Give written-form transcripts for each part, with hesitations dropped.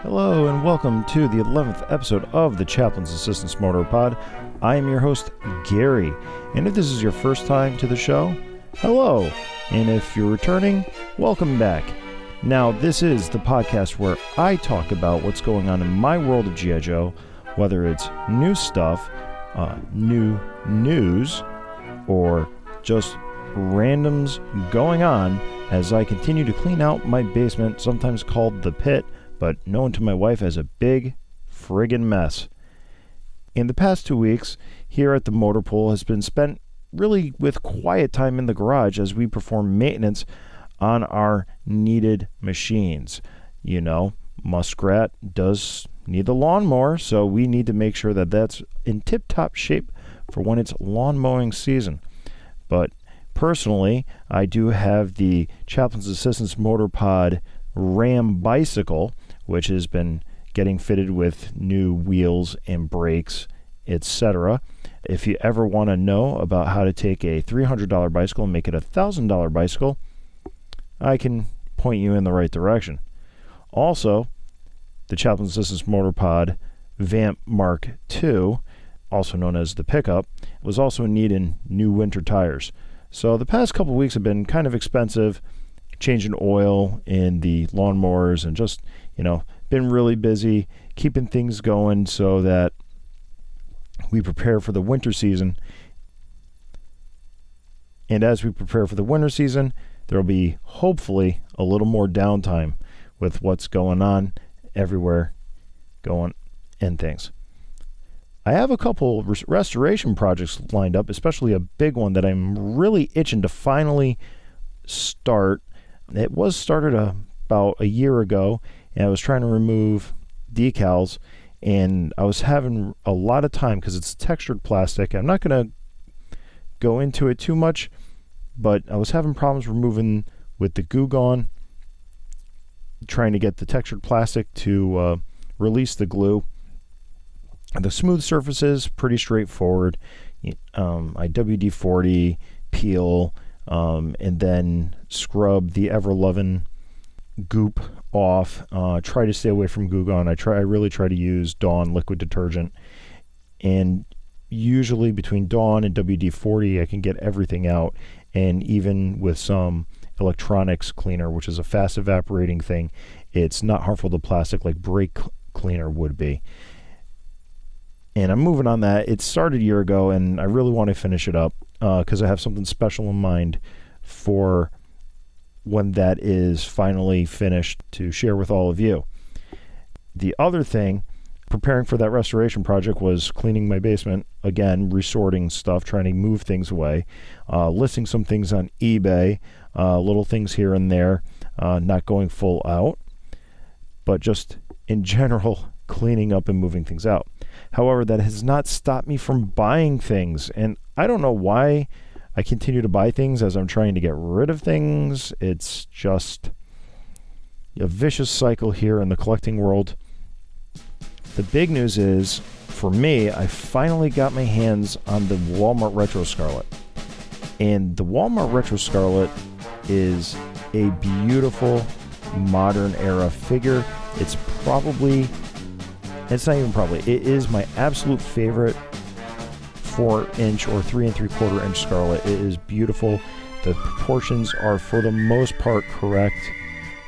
Hello and welcome to the 11th episode of the Chaplain's Assistance Motor Pod. I am your host, Gary, and if this is your first time to the show, hello, and if you're returning, welcome back. Now, this is the podcast where I talk about what's going on in my world of G.I. Joe, whether it's new stuff, new news, or just randoms going on as I continue to clean out my basement, sometimes called the pit, but known to my wife as a big friggin' mess. In the past 2 weeks, here at the motor pool has been spent really with quiet time in the garage as we perform maintenance on our needed machines. You know, Muskrat does need the lawnmower, so we need to make sure that that's in tip-top shape for when it's lawn mowing season. But personally, I do have the Chaplain's Assistance Motor Pod Ram bicycle, which has been getting fitted with new wheels and brakes, etc. If you ever want to know about how to take a $300 bicycle and make it a $1,000 bicycle, I can point you in the right direction. Also, the Chaplain's Assistance Motor Pod Vamp Mark II, also known as the pickup, was also in need in new winter tires. So the past couple of weeks have been kind of expensive, changing oil in the lawnmowers and just, been really busy keeping things going so that we prepare for the winter season. And as we prepare for the winter season, there will be hopefully a little more downtime with what's going on everywhere and things. I have a couple restoration projects lined up, especially a big one that I'm really itching to finally start. It was started about a year ago, and I was trying to remove decals, and I was having a lot of time because it's textured plastic. I'm not going to go into it too much, but I was having problems removing with the glue gun, trying to get the textured plastic to release the glue. The smooth surfaces, pretty straightforward. I WD-40, peel, and then scrub the ever-loving goop off. Try to stay away from Goo Gone. I really try to use Dawn liquid detergent, and usually between Dawn and WD-40 I can get everything out, and even with some electronics cleaner, which is a fast evaporating thing, it's not harmful to plastic like brake cleaner would be. And I'm moving on that. It started a year ago, and I really want to finish it up because I have something special in mind for when that is finally finished to share with all of you. The other thing, preparing for that restoration project, was cleaning my basement. Again, resorting stuff, trying to move things away, listing some things on eBay, little things here and there, not going full out, but just in general cleaning up and moving things out. However, that has not stopped me from buying things, and I don't know why I continue to buy things as I'm trying to get rid of things. It's just a vicious cycle here in the collecting world. The big news is, for me, I finally got my hands on the Walmart Retro Scarlet. And the Walmart Retro Scarlet is a beautiful modern era figure. It is my absolute favorite 4-inch or 3 3/4-inch Scarlet. It is beautiful. The proportions are for the most part correct.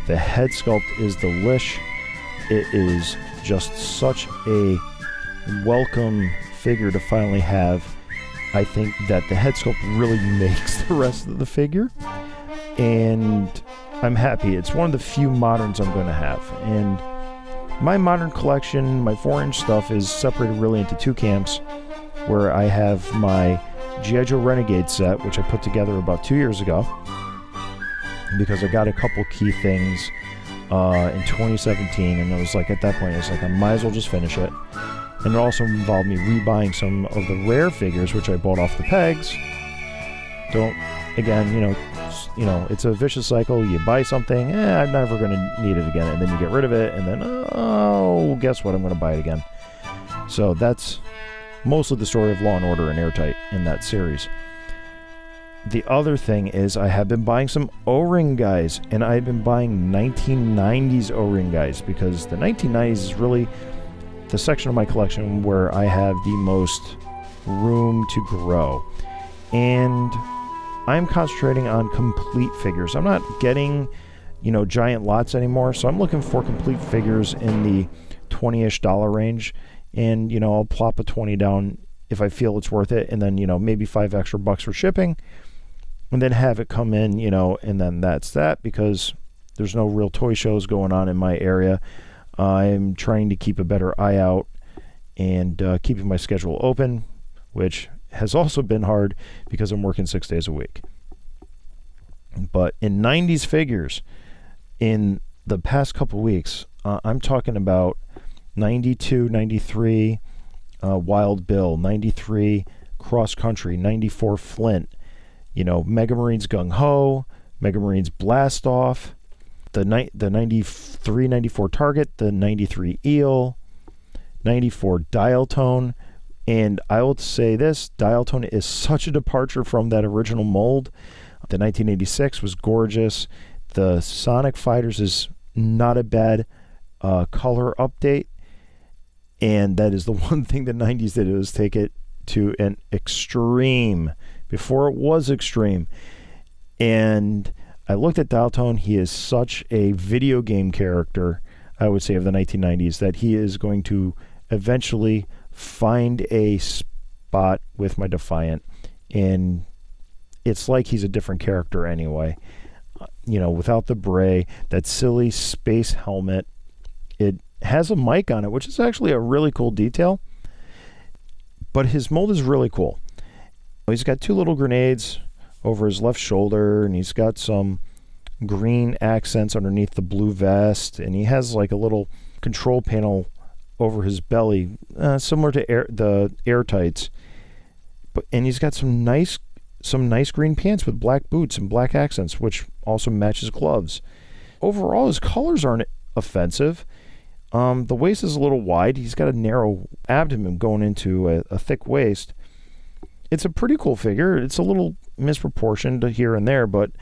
The head sculpt is delish. It is just such a welcome figure to finally have. I think that the head sculpt really makes the rest of the figure, and I'm happy. It's one of the few moderns I'm going to have. And my modern collection, my 4-inch stuff, is separated really into two camps, where I have my G.I. Joe Renegade set, which I put together about 2 years ago, because I got a couple key things in 2017, and it was like, at that point, it's like I might as well just finish it. And it also involved me rebuying some of the rare figures, which I bought off the pegs. It's a vicious cycle. You buy something, I'm never going to need it again, and then you get rid of it, and then, guess what, I'm going to buy it again. So that's mostly the story of Law & Order and Airtight in that series. the other thing is I have been buying some O-ring guys, and I've been buying 1990s O-ring guys because the 1990s is really the section of my collection where I have the most room to grow. And I'm concentrating on complete figures. I'm not getting, giant lots anymore, so I'm looking for complete figures in the $20-ish range, and, I'll plop a 20 down if I feel it's worth it, and then, maybe $5 extra for shipping, and then have it come in, and then that's that, because there's no real toy shows going on in my area. I'm trying to keep a better eye out and keeping my schedule open, which has also been hard because I'm working 6 days a week. But in 90s figures, in the past couple weeks, I'm talking about 92, 93 Wild Bill, 93 Cross Country, 94 Flint, Mega Marines Gung Ho, Mega Marines Blast Off, the 93, 94 Target, the 93 Eel, 94 Dial Tone, and I will say this, Dial Tone is such a departure from that original mold. The 1986 was gorgeous. The Sonic Fighters is not a bad color update, and that is the one thing the 90s did, was take it to an extreme before it was extreme. And I looked at Dial Tone. He is such a video game character, I would say, of the 1990s, that he is going to eventually find a spot with my Defiant, and it's like he's a different character anyway. Without the bray, that silly space helmet, it has a mic on it, which is actually a really cool detail, but his mold is really cool. He's got 2 little grenades over his left shoulder, and he's got some green accents underneath the blue vest, and he has like a little control panel over his belly, similar to the air tights. And he's got some nice green pants with black boots and black accents, which also matches gloves. Overall, his colors aren't offensive. The waist is a little wide. He's got a narrow abdomen going into a thick waist. It's a pretty cool figure. It's a little misproportioned here and there, but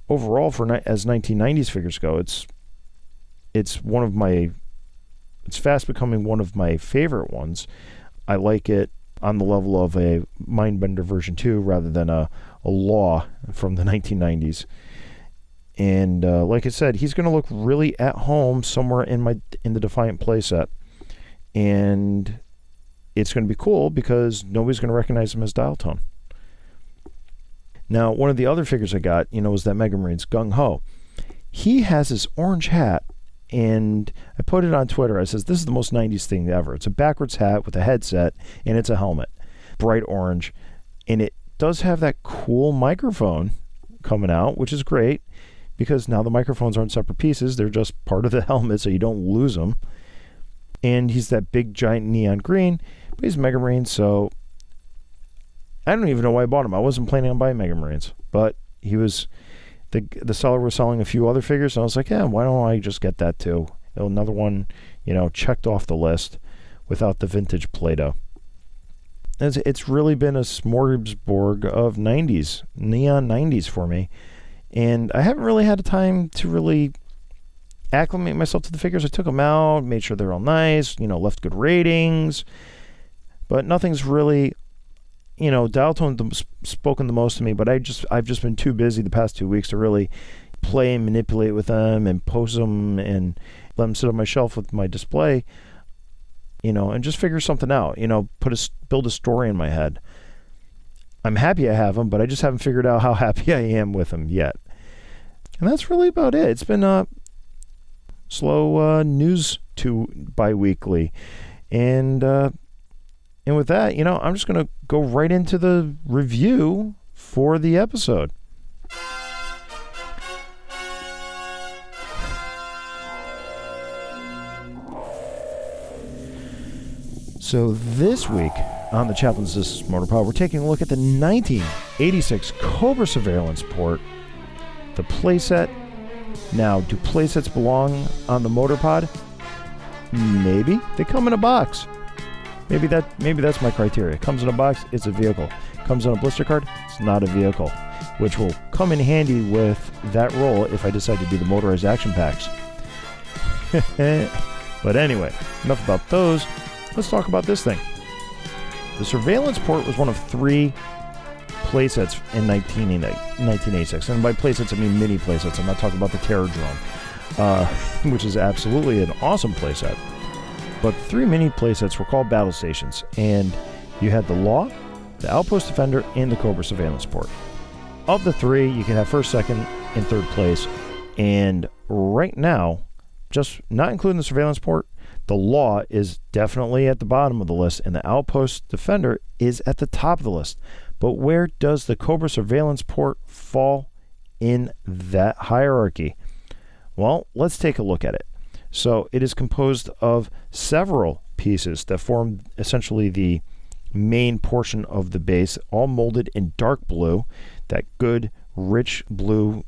overall, as 1990s figures go, it's fast becoming one of my favorite ones. I like it on the level of a Mindbender version 2 rather than a Law from the 1990s. And like I said, he's going to look really at home somewhere in the Defiant playset. And it's going to be cool because nobody's going to recognize him as Dial Tone. Now, one of the other figures I got, was that Mega Marines Gung Ho. He has this orange hat, and I put it on Twitter. I says, this is the most 90s thing ever. It's a backwards hat with a headset, and it's a helmet. Bright orange. And it does have that cool microphone coming out, which is great, because now the microphones aren't separate pieces. They're just part of the helmet, so you don't lose them. And he's that big, giant neon green, but he's Mega Marine, so I don't even know why I bought him. I wasn't planning on buying Mega Marines, but he was... The seller was selling a few other figures, and I was like, yeah, why don't I just get that too? Another one, checked off the list without the vintage Play-Doh. It's really been a smorgasbord of 90s, neon 90s for me. And I haven't really had a time to really acclimate myself to the figures. I took them out, made sure they're all nice, left good ratings. But nothing's really... Dial Tone spoken the most to me, but I've just been too busy the past 2 weeks to really play and manipulate with them and pose them and let them sit on my shelf with my display, and just figure something out, build a story in my head. I'm happy I have them, but I just haven't figured out how happy I am with them yet. And that's really about it. It's been a slow news to bi-weekly. And with that, I'm just going to go right into the review for the episode. So this week on the Chaplain's This is Motor Pod, we're taking a look at the 1986 Cobra Surveillance Port, the playset. Now, do playsets belong on the Motor Pod? Maybe. They come in a box. Maybe that's my criteria. Comes in a box, it's a vehicle. Comes on a blister card, it's not a vehicle. which will come in handy with that role if I decide to do the motorized action packs. But anyway, enough about those. Let's talk about this thing. The Surveillance Port was one of 3 playsets in 1986. And by playsets, I mean mini playsets. I'm not talking about the Terror Drone, which is absolutely an awesome playset. But 3 mini playsets were called battle stations. And you had the Law, the Outpost Defender, and the Cobra Surveillance Port. Of the 3, you can have first, second, and third place. And right now, just not including the Surveillance Port, the Law is definitely at the bottom of the list, and the Outpost Defender is at the top of the list. But where does the Cobra Surveillance Port fall in that hierarchy? Well, let's take a look at it. So it is composed of several pieces that form essentially the main portion of the base, all molded in dark blue, that good, rich blue,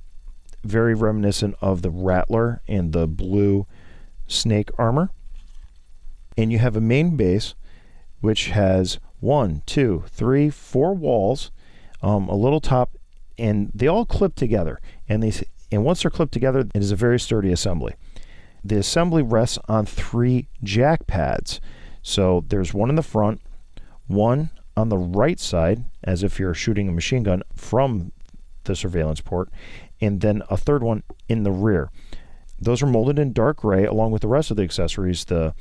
very reminiscent of the Rattler and the blue snake armor. And you have a main base which has 1, 2, 3, 4 walls, a little top, and they all clip together. And once they're clipped together, it is a very sturdy assembly. The assembly rests on 3 jack pads. So there's one in the front, one on the right side, as if you're shooting a machine gun from the surveillance port, and then a third one in the rear. Those are molded in dark gray along with the rest of the accessories, the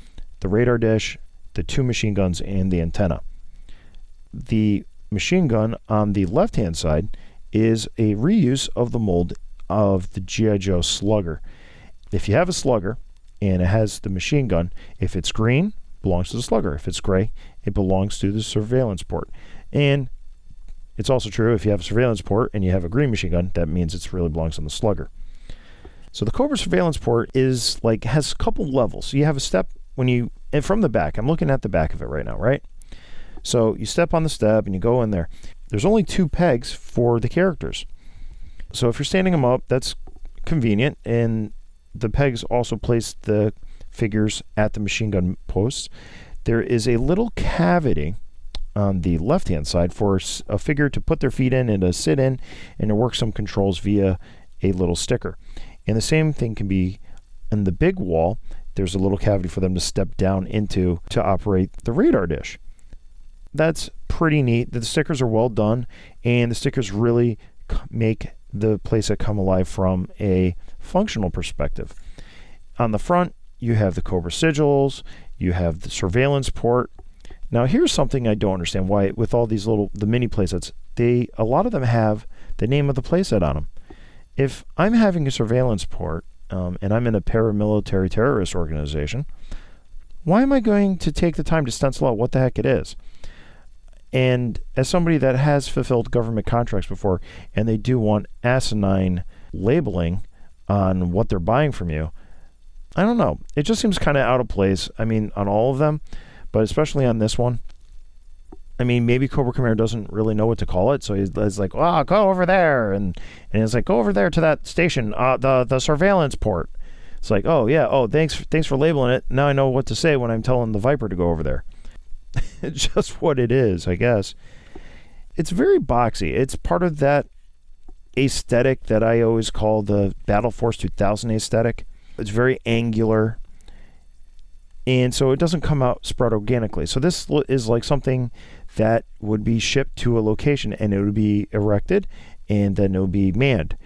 radar dish, the 2 machine guns, and the antenna. The machine gun on the left-hand side is a reuse of the mold of the G.I. Joe Slugger. If you have a Slugger and it has the machine gun, if it's green, it belongs to the Slugger. If it's gray, it belongs to the surveillance port. And it's also true if you have a surveillance port and you have a green machine gun, that means it really belongs on the Slugger. So the Cobra Surveillance Port has a couple levels. So you have a step and from the back, I'm looking at the back of it right now, right? So you step on the step and you go in there. There's only 2 pegs for the characters. So if you're standing them up, that's convenient. And the pegs also place the figures at the machine gun posts. There is a little cavity on the left-hand side for a figure to put their feet in and to sit in and to work some controls via a little sticker. And the same thing can be in the big wall. There's a little cavity for them to step down into to operate the radar dish. That's pretty neat. The stickers are well done, and the stickers really make the playset come alive from a functional perspective. On the front, you have the Cobra sigils, you have the surveillance port. Now, here's something I don't understand why, with all these the mini playsets, a lot of them have the name of the playset on them. If I'm having a surveillance port, and I'm in a paramilitary terrorist organization, why am I going to take the time to stencil out what the heck it is? And as somebody that has fulfilled government contracts before, and they do want asinine labeling on what they're buying from you, I don't know. It just seems kind of out of place. I mean, on all of them, but especially on this one. I mean, maybe Cobra Commander doesn't really know what to call it, so he's like, "Oh, go over there," and he's like, "Go over there to that station, the surveillance port." It's like, "Oh yeah, thanks for labeling it. Now I know what to say when I'm telling the Viper to go over there." It's just what it is, I guess. It's very boxy. It's part of that aesthetic that I always call the Battle Force 2000 aesthetic. It's very angular, and so it doesn't come out spread organically. So this is like something that would be shipped to a location, and it would be erected, and then it would be manned.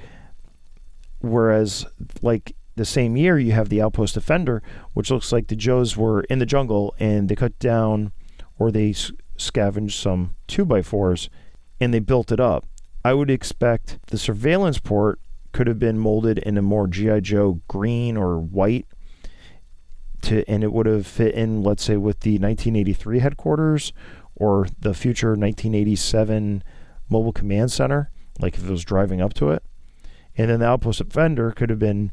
Whereas, like the same year, you have the Outpost Defender, which looks like the Joes were in the jungle, and they cut down, or they scavenged some 2x4s, and they built it up. I would expect the surveillance port could have been molded in a more G.I. Joe green or white, and it would have fit in, let's say, with the 1983 headquarters or the future 1987 Mobile Command Center, like if it was driving up to it. And then the Outpost Defender could have been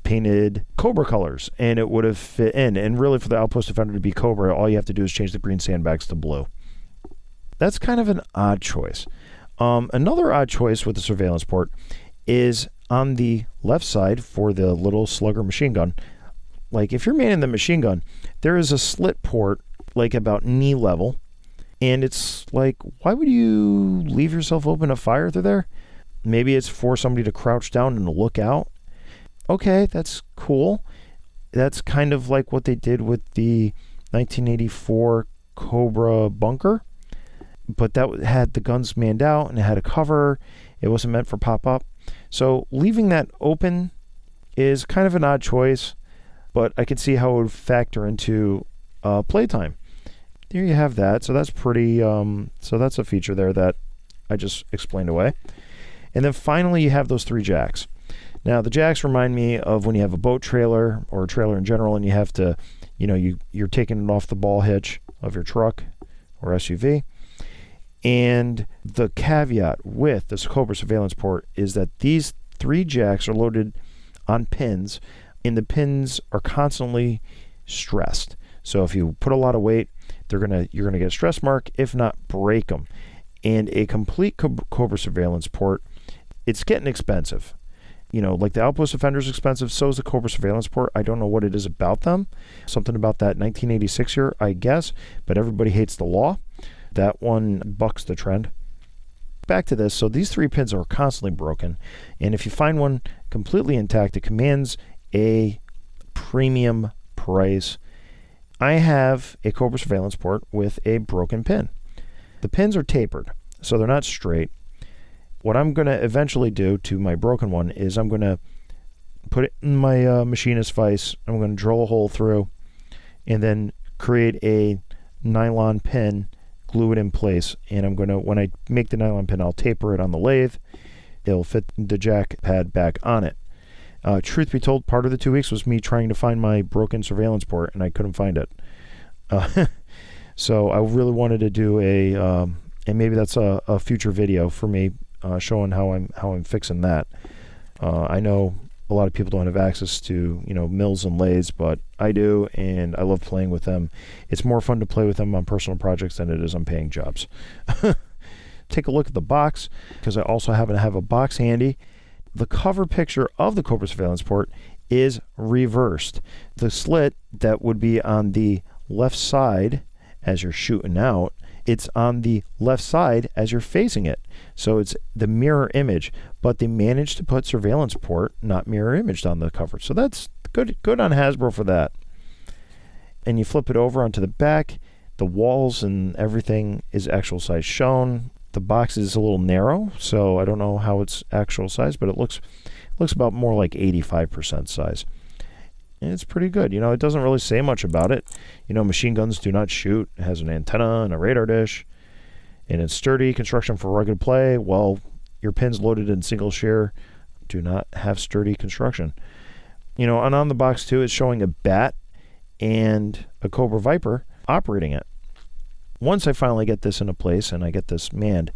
painted Cobra colors, and it would have fit in. And really, for the Outpost Defender to be Cobra, all you have to do is change the green sandbags to blue. That's kind of an odd choice. Another odd choice with the surveillance port is on the left side for the little Slugger machine gun. Like, if you're manning the machine gun, there is a slit port, like about knee level, and it's like, why would you leave yourself open to fire through there? Maybe it's for somebody to crouch down and look out. Okay, that's cool. That's kind of like what they did with the 1984 Cobra bunker. But that had the guns manned out and it had a cover. It wasn't meant for pop-up. So leaving that open is kind of an odd choice, but I can see how it would factor into playtime. There you have that. So that's pretty, so that's a feature there that I just explained away. And then finally you have those 3 jacks. Now the jacks remind me of when you have a boat trailer or a trailer in general and you have to, you're taking it off the ball hitch of your truck or SUV. And the caveat with this Cobra Surveillance Port is that these 3 jacks are loaded on pins, and the pins are constantly stressed. So if you put a lot of weight, you're gonna get a stress mark, if not break them. And a complete Cobra Surveillance Port, it's getting expensive. Like the Outpost Defender is expensive, so is the Cobra Surveillance Port. I don't know what it is about them. Something about that 1986 year, I guess, but everybody hates the law. That one bucks the trend. Back to this. So these 3 pins are constantly broken. And if you find one completely intact, it commands a premium price. I have a Cobra Surveillance Port with a broken pin. The pins are tapered, so they're not straight. What I'm going to eventually do to my broken one is I'm going to put it in my machinist vise. I'm going to drill a hole through and then create a nylon pin, glue it in place, and I'm going to, when I make the nylon pin, I'll taper it on the lathe. It'll fit the jack pad back on it. Truth be told, part of the 2 weeks was me trying to find my broken surveillance port, and I couldn't find it. So I really wanted to do and maybe that's a future video for me, showing how I'm fixing that. I know a lot of people don't have access to mills and lathes, but I do, and I love playing with them. It's more fun to play with them on personal projects than it is on paying jobs. Take a look at the box, because I also happen to have a box handy. The cover picture of the Cobra Surveillance Port is reversed. The slit that would be on the left side as you're shooting out, it's on the left side as you're facing it. So it's the mirror image, but they managed to put surveillance port, not mirror imaged, on the cover. So that's good on Hasbro for that. And you flip it over onto the back. The walls and everything is actual size shown. The box is a little narrow, so I don't know how it's actual size, but it looks about more like 85% size. And it's pretty good. It doesn't really say much about it. Machine guns do not shoot. It has an antenna and a radar dish. And it's sturdy construction for rugged play. Well, your pins loaded in single shear do not have sturdy construction. And on the box too, it's showing a bat and a Cobra Viper operating it. Once I finally get this into place and I get this manned,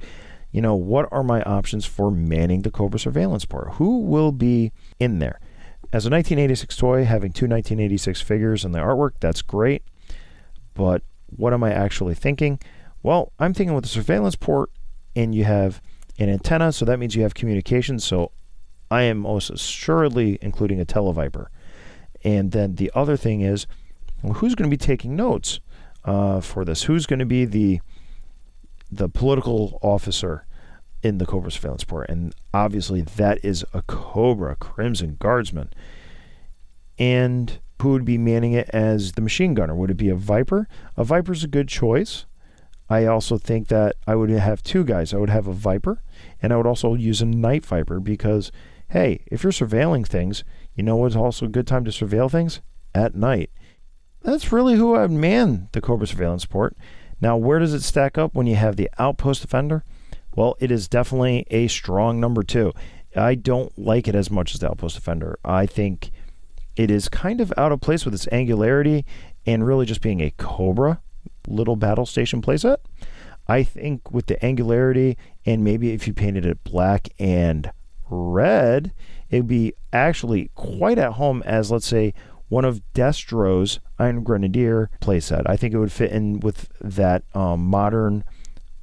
what are my options for manning the Cobra Surveillance Port? Who will be in there? As a 1986 toy, having 2 1986 figures and the artwork, that's great. But what am I actually thinking? Well, I'm thinking with the surveillance port, and you have an antenna, so that means you have communication. So I am most assuredly including a televiper. And then the other thing is, well, who's going to be taking notes for this? Who's going to be the political officer in the Cobra Surveillance Port? And obviously that is a Cobra Crimson Guardsman. And who would be manning it as the machine gunner? Would it be a Viper? A Viper's a good choice. I also think that I would have 2 guys. I would have a Viper, and I would also use a Night Viper, because hey, if you're surveilling things, what's also a good time to surveil things? At night. That's really who I would man the Cobra Surveillance Port. Now, where does it stack up when you have the Outpost Defender? Well, it is definitely a strong number 2. I don't like it as much as the Outpost Defender. I think it is kind of out of place with its angularity and really just being a Cobra little battle station playset. I think with the angularity, and maybe if you painted it black and red, it would be actually quite at home as, let's say, one of Destro's Iron Grenadier playset. I think it would fit in with that modern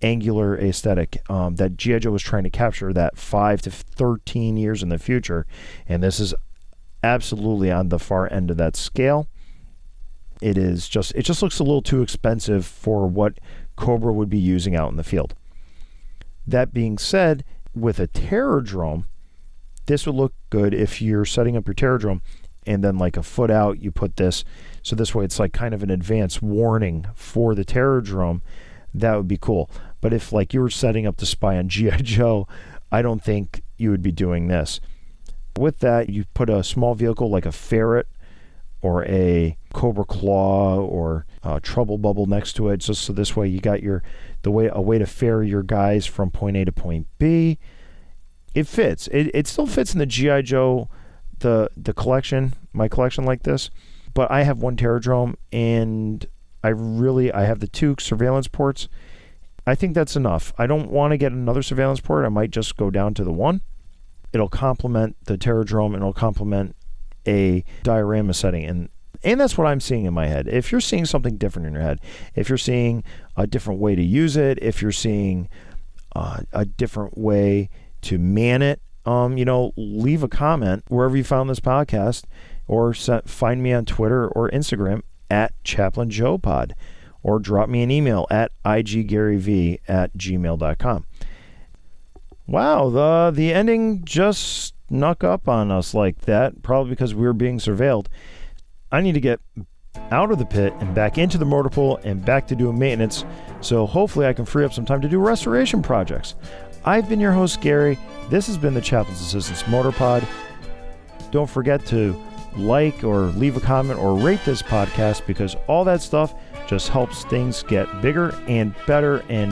angular aesthetic that G.I. Joe was trying to capture, that 5 to 13 years in the future. And this is absolutely on the far end of that scale. It just looks a little too expensive for what Cobra would be using out in the field. That being said, with a terror drone, this would look good if you're setting up your terror drone and then like a foot out, you put this. So this way it's like kind of an advance warning for the terror drone. That would be cool. But if like you were setting up to spy on G.I. Joe, I don't think you would be doing this. With that, you put a small vehicle like a ferret or a Cobra Claw or a Trouble Bubble next to it, just so this way you got a way to ferry your guys from point A to point B. It fits. It still fits in the G.I. Joe, the collection, my collection like this. But I have one Terradrome, and I have the 2 surveillance ports. I think that's enough. I don't want to get another surveillance port. I might just go down to the 1. It'll complement the Terradrome, and it'll complement a diorama setting. And that's what I'm seeing in my head. If you're seeing something different in your head, if you're seeing a different way to use it, if you're seeing a different way to man it, leave a comment wherever you found this podcast, or find me on Twitter or Instagram at Chaplain Joe Pod, or drop me an email at iggaryv@gmail.com. Wow, the ending just snuck up on us like that, probably because we were being surveilled. I need to get out of the pit and back into the motor pool and back to doing maintenance, so hopefully I can free up some time to do restoration projects. I've been your host, Gary. This has been the Chaplain's Assistant's Motor Pod. Don't forget to like or leave a comment or rate this podcast, because all that stuff just helps things get bigger and better and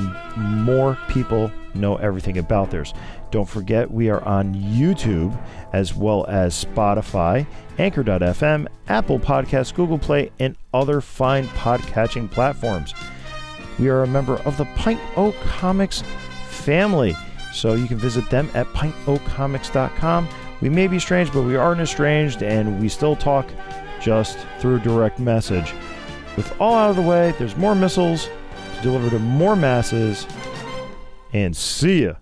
more people know everything about theirs. Don't forget, we are on YouTube as well as Spotify, Anchor.fm, Apple Podcasts, Google Play, and other fine podcatching platforms. We are a member of the Pint Oak Comics family, so you can visit them at pintoakcomics.com. We may be strange, but we aren't estranged, and we still talk just through direct message. With all out of the way, there's more missiles to deliver to more masses, and see ya.